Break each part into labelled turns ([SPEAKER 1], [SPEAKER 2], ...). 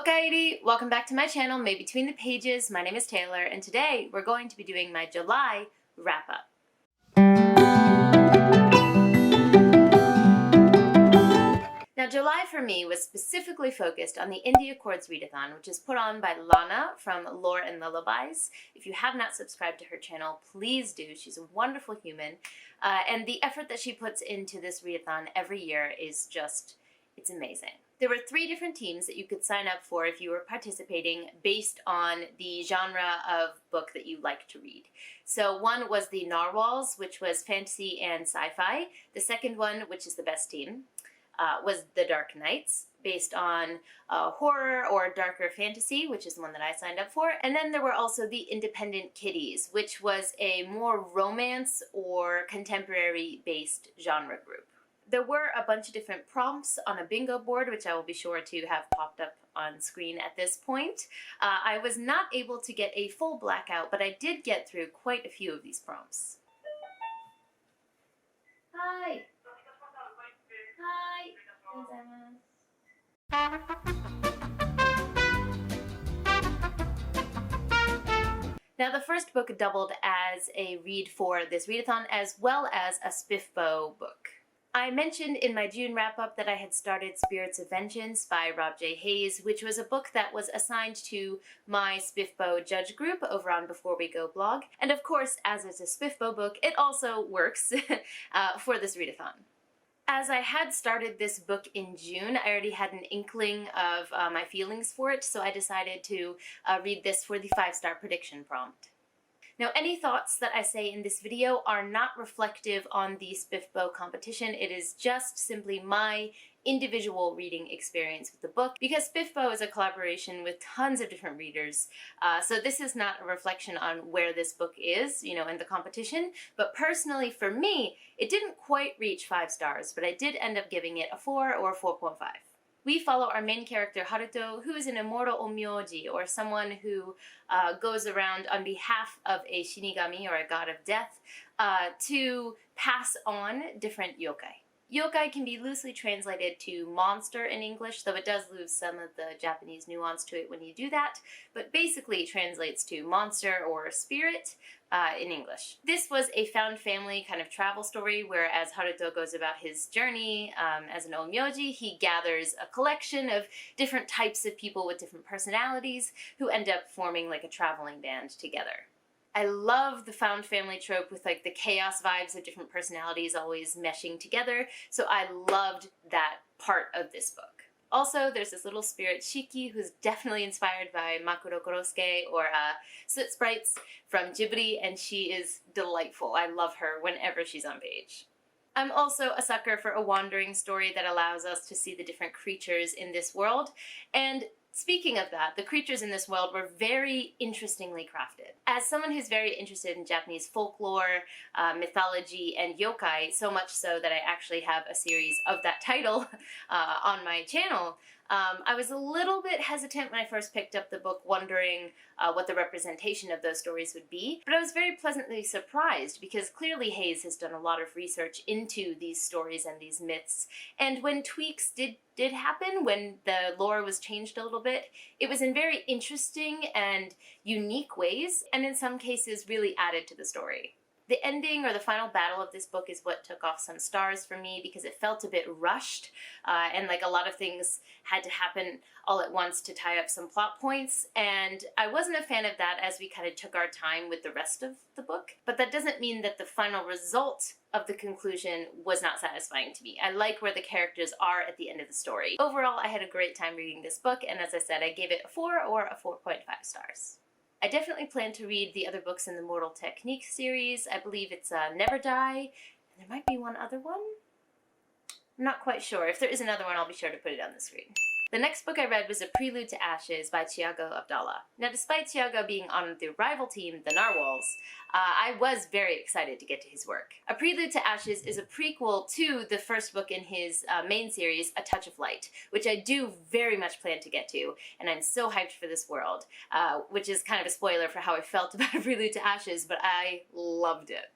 [SPEAKER 1] Okaeri! Welcome back to my channel, May Between the Pages. My name is Taylor, and today we're going to be doing my July wrap-up. Now, July for me was specifically focused on the Indie Accords Readathon, which is put on by Lana from Lore and Lullabies. If you have not subscribed to her channel, please do. She's a wonderful human, and the effort that she puts into this readathon every year is just, it's amazing. There were 3 different teams that you could sign up for if you were participating based on the genre of book that you like to read. So one was the Narwhals, which was fantasy and sci-fi. The second one, which is the best team, was the Dark Knights, based on horror or darker fantasy, which is the one that I signed up for. And then there were also the Independent Kitties, which was a more romance or contemporary-based genre group. There were a bunch of different prompts on a bingo board, which I will be sure to have popped up on screen at this point. I was not able to get a full blackout, but I did get through quite a few of these prompts. Hi! Now, the first book doubled as a read for this readathon, as well as a Spiffbo book. I mentioned in my June wrap-up that I had started Spirits of Vengeance by Rob J. Hayes, which was a book that was assigned to my Spiffbo judge group over on Before We Go blog. And of course, as it's a Spiffbo book, it also works for this readathon. As I had started this book in June, I already had an inkling of my feelings for it, so I decided to read this for the 5-star prediction prompt. Now, any thoughts that I say in this video are not reflective on the Spiffbo competition. It is just simply my individual reading experience with the book, because Spiffbo is a collaboration with tons of different readers, so this is not a reflection on where this book is, you know, in the competition. But personally, for me, it didn't quite reach 5 stars, but I did end up giving it a 4 or 4.5. We follow our main character, Haruto, who is an immortal onmyoji, or someone who goes around on behalf of a shinigami, or a god of death, to pass on different yokai. Yokai can be loosely translated to monster in English, though it does lose some of the Japanese nuance to it when you do that, but basically it translates to monster or spirit in English. This was a found family kind of travel story, where as Haruto goes about his journey as an onmyoji, he gathers a collection of different types of people with different personalities who end up forming like a traveling band together. I love the found family trope with like the chaos vibes of different personalities always meshing together, so I loved that part of this book. Also, there's this little spirit Shiki who's definitely inspired by Makuro Korosuke or Soot Sprites from Ghibli, and she is delightful. I love her whenever she's on page. I'm also a sucker for a wandering story that allows us to see the different creatures in this world, and speaking of that, the creatures in this world were very interestingly crafted. As someone who's very interested in Japanese folklore, mythology, and yokai, so much so that I actually have a series of that title on my channel, I was a little bit hesitant when I first picked up the book, wondering what the representation of those stories would be, but I was very pleasantly surprised, because clearly Hayes has done a lot of research into these stories and these myths, and when tweaks did happen, when the lore was changed a little bit, it was in very interesting and unique ways, and in some cases really added to the story. The ending, or the final battle of this book, is what took off some stars for me, because it felt a bit rushed, and like a lot of things had to happen all at once to tie up some plot points, and I wasn't a fan of that as we kind of took our time with the rest of the book. But that doesn't mean that the final result of the conclusion was not satisfying to me. I like where the characters are at the end of the story. Overall, I had a great time reading this book, and as I said, I gave it a 4 or a 4.5 stars. I definitely plan to read the other books in the Mortal Technique series. I believe it's Never Die, and there might be one other one? I'm not quite sure. If there is another one, I'll be sure to put it on the screen. The next book I read was A Prelude to Ashes by Thiago Abdalla. Now, despite Thiago being on the rival team, the Narwhals, I was very excited to get to his work. A Prelude to Ashes is a prequel to the first book in his main series, A Touch of Light, which I do very much plan to get to, and I'm so hyped for this world, which is kind of a spoiler for how I felt about A Prelude to Ashes, but I loved it.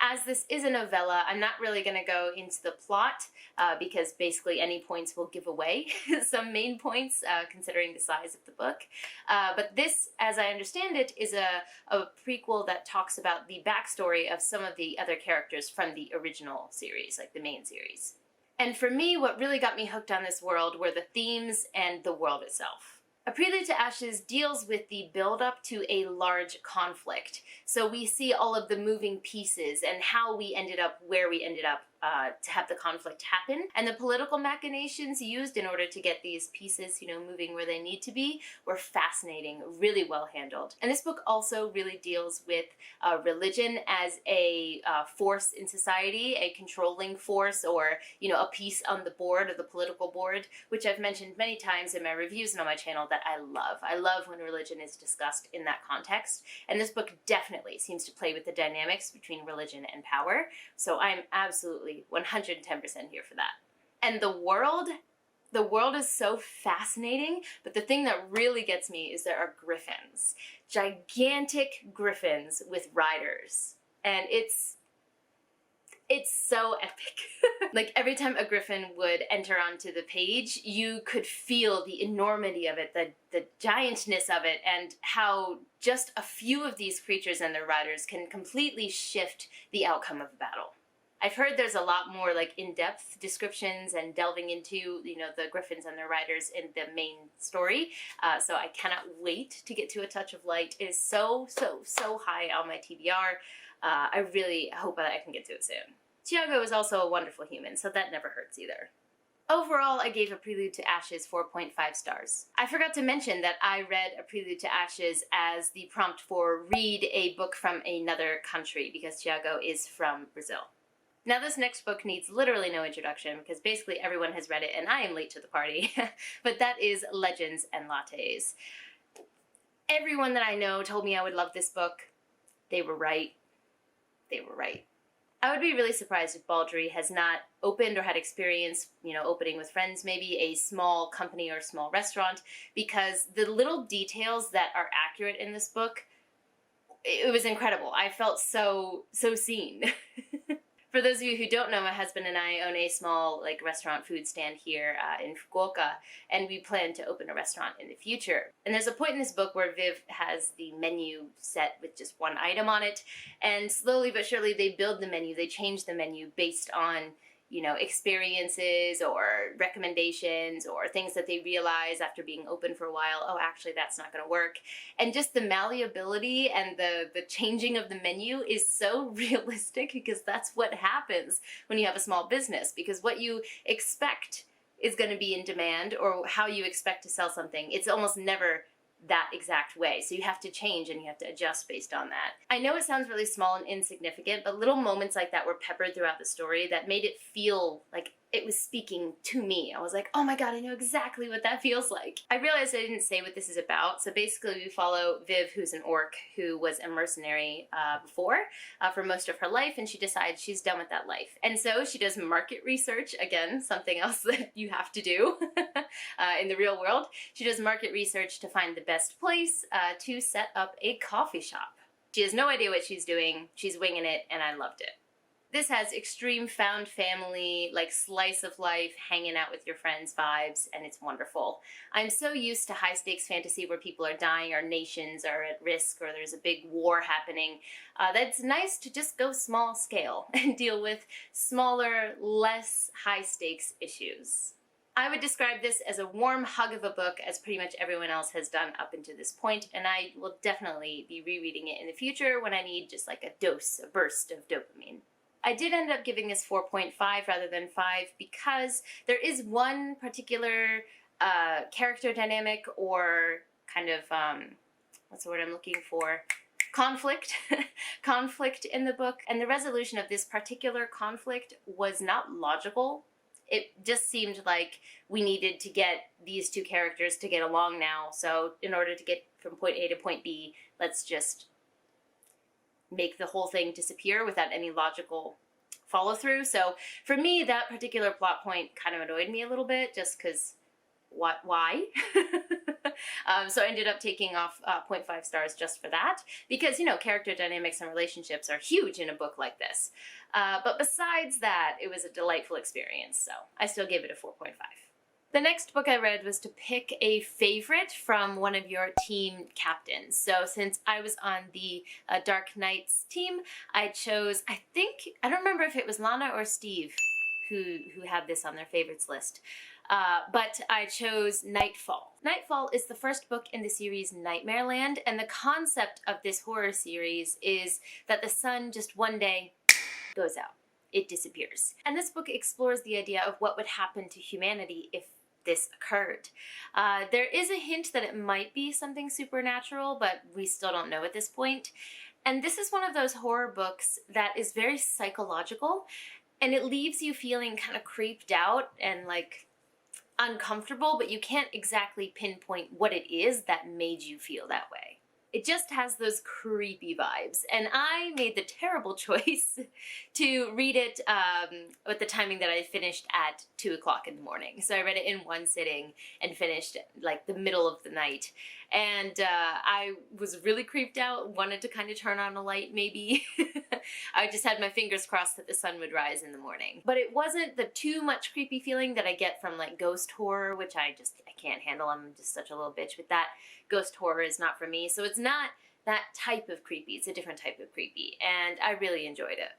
[SPEAKER 1] As this is a novella, I'm not really going to go into the plot because basically any points will give away some main points considering the size of the book. But this, as I understand it, is a prequel that talks about the backstory of some of the other characters from the original series, like the main series. And for me, what really got me hooked on this world were the themes and the world itself. A Prelude to Ashes deals with the build-up to a large conflict. So we see all of the moving pieces and how we ended up where we ended up to have the conflict happen. And the political machinations used in order to get these pieces, moving where they need to be were fascinating, really well handled. And this book also really deals with religion as a force in society, a controlling force, or, a piece on the board, or the political board, which I've mentioned many times in my reviews and on my channel that I love. I love when religion is discussed in that context. And this book definitely seems to play with the dynamics between religion and power. So I'm absolutely 110% here for that. And the world is so fascinating, but the thing that really gets me is there are griffins. Gigantic griffins with riders. And it's so epic. Like every time a griffin would enter onto the page, you could feel the enormity of it, the giantness of it, and how just a few of these creatures and their riders can completely shift the outcome of a battle. I've heard there's a lot more like in-depth descriptions and delving into, the griffins and their riders in the main story. So I cannot wait to get to A Touch of Light. It is so high on my TBR. I really hope that I can get to it soon. Thiago is also a wonderful human, so that never hurts either. Overall, I gave A Prelude to Ashes 4.5 stars. I forgot to mention that I read A Prelude to Ashes as the prompt for read a book from another country, because Thiago is from Brazil. Now this next book needs literally no introduction because basically everyone has read it and I am late to the party, but that is Legends and Lattes. Everyone that I know told me I would love this book. They were right. They were right. I would be really surprised if Baldree has not opened or had experience, opening with friends, maybe a small company or small restaurant, because the little details that are accurate in this book, it was incredible. I felt so seen. For those of you who don't know, my husband and I own a small restaurant food stand here in Fukuoka, and we plan to open a restaurant in the future. And there's a point in this book where Viv has the menu set with just one item on it, and slowly but surely they build the menu, they change the menu based on experiences or recommendations or things that they realize after being open for a while, oh, actually that's not going to work. And just the malleability and the changing of the menu is so realistic because that's what happens when you have a small business, because what you expect is going to be in demand or how you expect to sell something, it's almost never that exact way. So you have to change and you have to adjust based on that. I know it sounds really small and insignificant, but little moments like that were peppered throughout the story that made it feel like it was speaking to me. I was like, oh my god, I know exactly what that feels like. I realized I didn't say what this is about, so basically we follow Viv, who's an orc who was a mercenary before for most of her life, and she decides she's done with that life. And so she does market research, again, something else that you have to do in the real world. She does market research to find the best place to set up a coffee shop. She has no idea what she's doing, she's winging it, and I loved it. This has extreme found family, slice of life, hanging out with your friends vibes, and it's wonderful. I'm so used to high stakes fantasy where people are dying or nations are at risk or there's a big war happening. That's nice to just go small scale and deal with smaller, less high stakes issues. I would describe this as a warm hug of a book, as pretty much everyone else has done up until this point, and I will definitely be rereading it in the future when I need just a burst of dopamine. I did end up giving this 4.5 rather than 5 because there is one particular character dynamic or kind of, what's the word I'm looking for? Conflict in the book, and the resolution of this particular conflict was not logical. It just seemed like we needed to get these two characters to get along now, so in order to get from point A to point B, let's just make the whole thing disappear without any logical follow through. So for me, that particular plot point kind of annoyed me a little bit, just because why? So I ended up taking off 0.5 stars just for that, because, you know, character dynamics and relationships are huge in a book like this. But besides that, it was a delightful experience, so I still gave it a 4.5. The next book I read was to pick a favorite from one of your team captains. So since I was on the Dark Knights team, I chose, I don't remember if it was Lana or Steve who had this on their favorites list. But I chose Nightfall. Nightfall is the first book in the series Nightmareland, and the concept of this horror series is that the sun just one day goes out. It disappears. And this book explores the idea of what would happen to humanity if this occurred. There is a hint that it might be something supernatural, but we still don't know at this point. And this is one of those horror books that is very psychological, and it leaves you feeling kind of creeped out and like uncomfortable, but you can't exactly pinpoint what it is that made you feel that way. It just has those creepy vibes, and I made the terrible choice to read it with the timing that I finished at 2 o'clock in the morning. So I read it in one sitting and finished like the middle of the night. And I was really creeped out, wanted to kind of turn on a light maybe. I just had my fingers crossed that the sun would rise in the morning. But it wasn't the too much creepy feeling that I get from like ghost horror, which I can't handle. I'm just such a little bitch with that. Ghost horror is not for me. So it's not that type of creepy. It's a different type of creepy. And I really enjoyed it.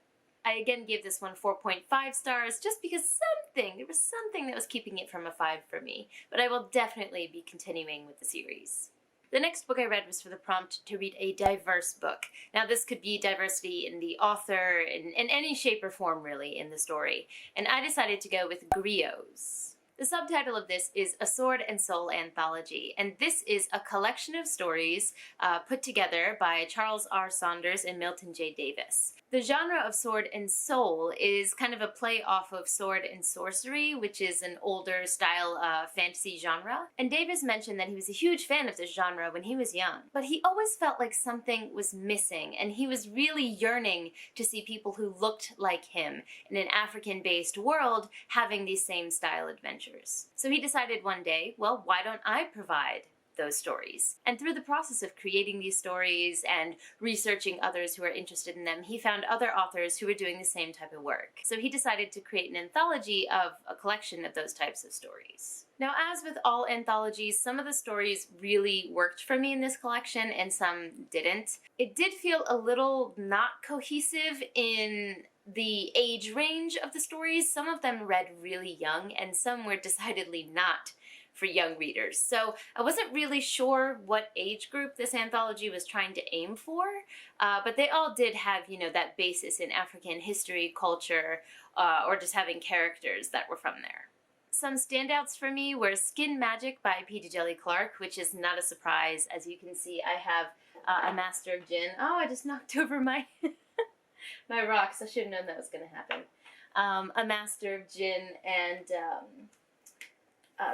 [SPEAKER 1] I again gave this one 4.5 stars just because there was something that was keeping it from a 5 for me. But I will definitely be continuing with the series. The next book I read was for the prompt to read a diverse book. Now this could be diversity in the author, in any shape or form really in the story. And I decided to go with Griots. The subtitle of this is A Sword and Soul Anthology, and this is a collection of stories put together by Charles R. Saunders and Milton J. Davis. The genre of sword and soul is kind of a play off of sword and sorcery, which is an older style fantasy genre. And Davis mentioned that he was a huge fan of this genre when he was young, but he always felt like something was missing, and he was really yearning to see people who looked like him in an African-based world having these same style adventures. So he decided one day, well, why don't I provide those stories? And through the process of creating these stories and researching others who are interested in them, he found other authors who were doing the same type of work. So he decided to create an anthology of a collection of those types of stories. Now, as with all anthologies, some of the stories really worked for me in this collection and some didn't. It did feel a little not cohesive in the age range of the stories. Some of them read really young and some were decidedly not for young readers. So I wasn't really sure what age group this anthology was trying to aim for, but they all did have, you know, that basis in African history, culture, or just having characters that were from there. Some standouts for me were Skin Magic by P.D. Jelly Clark, which is not a surprise. As you can see, I have a Master of Gin. Oh, I just knocked over my my rocks. I should have known that was going to happen. A Master of Gin and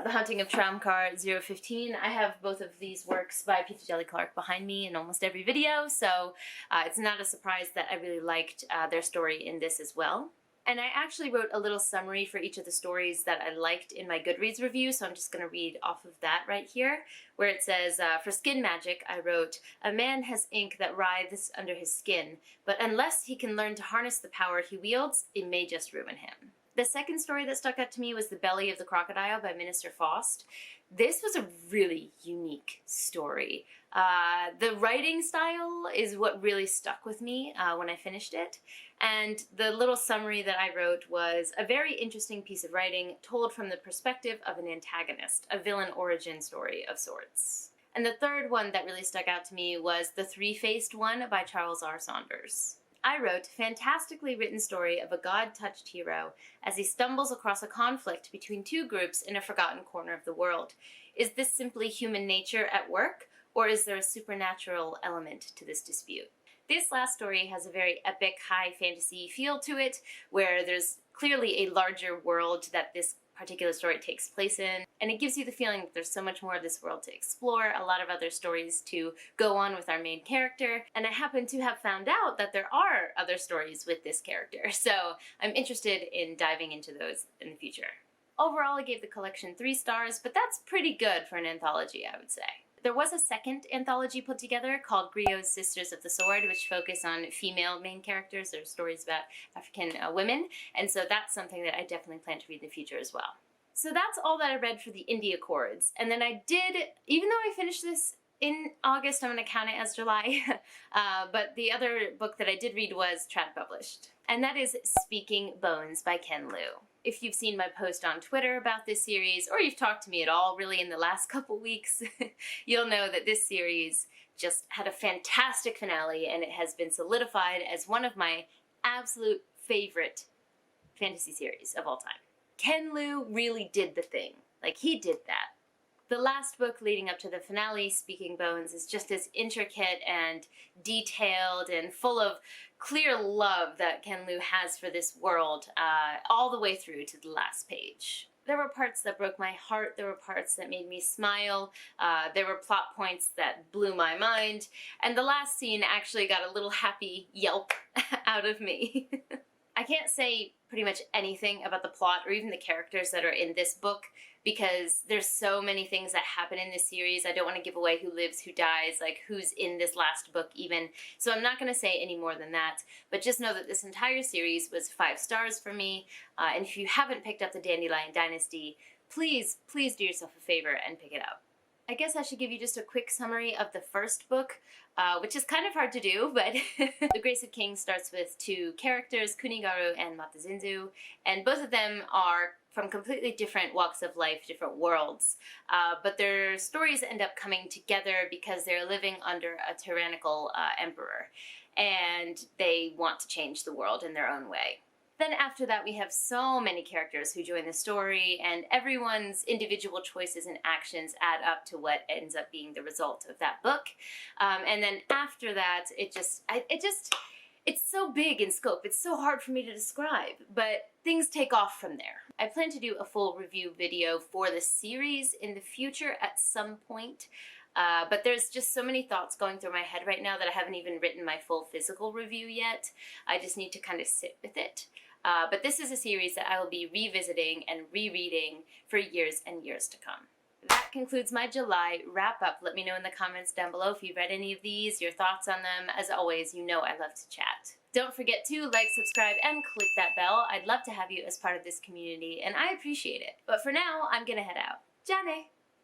[SPEAKER 1] The Haunting of Tramcar 015. I have both of these works by P.D. Jelly Clark behind me in almost every video, so it's not a surprise that I really liked their story in this as well. And I actually wrote a little summary for each of the stories that I liked in my Goodreads review, so I'm just going to read off of that right here, where it says, for Skin Magic, I wrote, "A man has ink that writhes under his skin, but unless he can learn to harness the power he wields, it may just ruin him." The second story that stuck out to me was The Belly of the Crocodile by Minister Faust. This was a really unique story. The writing style is what really stuck with me when I finished it. And the little summary that I wrote was a very interesting piece of writing told from the perspective of an antagonist, a villain origin story of sorts. And the third one that really stuck out to me was The Three-Faced One by Charles R. Saunders. I wrote, fantastically written story of a God-touched hero as he stumbles across a conflict between two groups in a forgotten corner of the world. Is this simply human nature at work, or is there a supernatural element to this dispute? This last story has a very epic, high fantasy feel to it, where there's clearly a larger world that this particular story takes place in, and it gives you the feeling that there's so much more of this world to explore, a lot of other stories to go on with our main character, and I happen to have found out that there are other stories with this character, so I'm interested in diving into those in the future. Overall, I gave the collection 3 stars, but that's pretty good for an anthology, I would say. There was a second anthology put together called Griots Sisters of the Sword, which focus on female main characters or stories about African women, and so that's something that I definitely plan to read in the future as well. So that's all that I read for the Indie Accords, and then I did, even though I finished this in August, I'm going to count it as July, but the other book that I did read was trad published, and that is Speaking Bones by Ken Liu. If you've seen my post on Twitter about this series, or you've talked to me at all really in the last couple weeks, you'll know that this series just had a fantastic finale, and it has been solidified as one of my absolute favorite fantasy series of all time. Ken Liu really did the thing. Like, he did that. The last book leading up to the finale, Speaking Bones, is just as intricate and detailed and full of clear love that Ken Liu has for this world, all the way through to the last page. There were parts that broke my heart, there were parts that made me smile, there were plot points that blew my mind, and the last scene actually got a little happy yelp out of me. I can't say pretty much anything about the plot or even the characters that are in this book because there's so many things that happen in this series. I don't want to give away who lives, who dies, like who's in this last book even. So I'm not going to say any more than that, but just know that this entire series was 5 stars for me. And if you haven't picked up the Dandelion Dynasty, please, please do yourself a favor and pick it up. I guess I should give you just a quick summary of the first book, which is kind of hard to do, but The Grace of Kings starts with 2 characters, Kunigaru and Matazinzu, and both of them are from completely different walks of life, different worlds, but their stories end up coming together because they're living under a tyrannical emperor, and they want to change the world in their own way. Then after that, we have so many characters who join the story, and everyone's individual choices and actions add up to what ends up being the result of that book. And then after that, it's so big in scope. It's so hard for me to describe, but things take off from there. I plan to do a full review video for the series in the future at some point. But there's just so many thoughts going through my head right now that I haven't even written my full physical review yet. I just need to kind of sit with it. But this is a series that I will be revisiting and rereading for years and years to come. That concludes my July wrap-up. Let me know in the comments down below if you've read any of these, your thoughts on them. As always, you know I love to chat. Don't forget to like, subscribe, and click that bell. I'd love to have you as part of this community, and I appreciate it. But for now, I'm gonna head out. Jane!